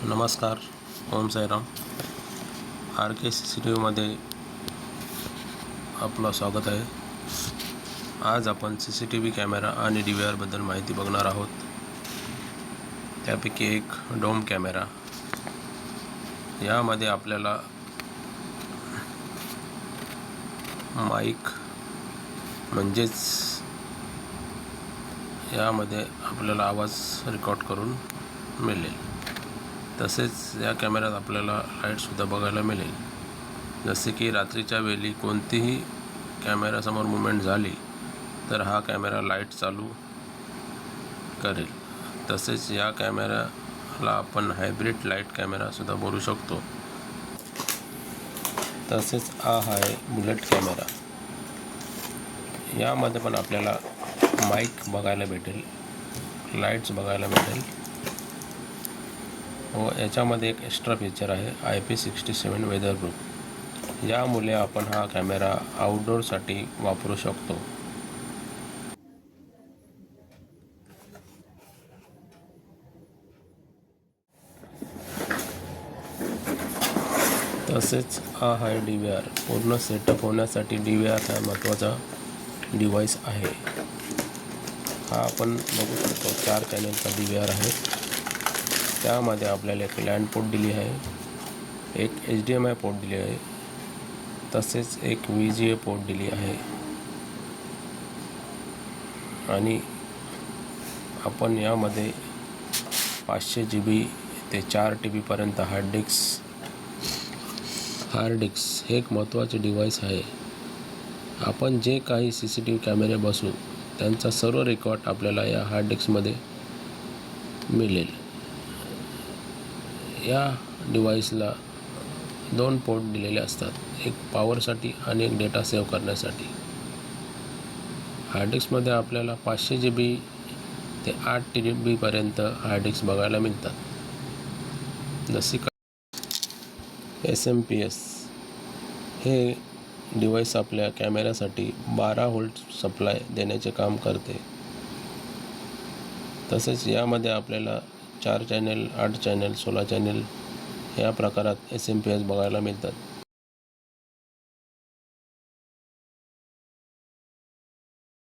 नमस्कार. ओम साईराम. RK CCTVमध्ये आपलं स्वागत आहे. आज आपण CCTV कॅमेरा आणि DVR बद्दल माहिती बघणार आहोत. त्यापैकी एक डोम कॅमेरा. यामध्ये आपल्याला माईक म्हणजेच यामध्ये आपल्याला आवाज रेकॉर्ड करून मिळेल. तसेच या कॅमेऱ्यात आपल्याला लाईटसुद्धा बघायला मिळेल. जसे की रात्रीच्या वेळी कोणतीही कॅमेऱ्यासमोर मूवमेंट झाली तर हा कॅमेरा लाईट चालू करेल. तसेच या कॅमेऱ्याला आपण हायब्रिड लाईट कॅमेरासुद्धा बोलू शकतो. तसेच हा आहे बुलेट कॅमेरा. यामध्ये पण आपल्याला माईक बघायला भेटेल, लाईट्स बघायला भेटेल व याच्यामध्ये एक एक्स्ट्रा फीचर आहे IP67 वेदरप्रूफ. यामुळे आपण हा कॅमेरा आउटडोअरसाठी वापरू शकतो. तसेच हा आहे DVR. पूर्ण सेटअप होण्यासाठी DVR हा महत्त्वाचा डिव्हाइस आहे. हा आपण बघू शकतो 4 चॅनलचा DVR आहे. त्यामध्ये आपल्याला एक लँड पोर्ट दिली आहे, एक HDMI पोर्ट दिली आहे, तसेच एक VGA पोर्ट दिली आहे आणि आपण यामध्ये 500 GB ते 4 TB पर्यंत हार्ड डिस्क हे एक महत्त्वाचे डिव्हाइस आहे. आपण जे काही CCTV कॅमेरे बसवू त्यांचा सर्व रेकॉर्ड आपल्याला या हार्ड डिस्कमध्ये मिळेल. या डिव्हाइसला 2 पोर्ट दिलेले असतात, एक पॉवरसाठी आणि एक डेटा सेव्ह करण्यासाठी. हार्ड डिस्कमध्ये आपल्याला 500 GB ते 8 TB पर्यंत हार्ड डिस्क बघायला मिळतात. जसे SMPS हे डिव्हाइस आपल्या कॅमेऱ्यासाठी 12 व्होल्ट सप्लाय देण्याचे काम करते. तसेच यामध्ये आपल्याला 4 चॅनल, 8 चॅनल, 16 चॅनल या प्रकारात SMPS बघायला मिळतात.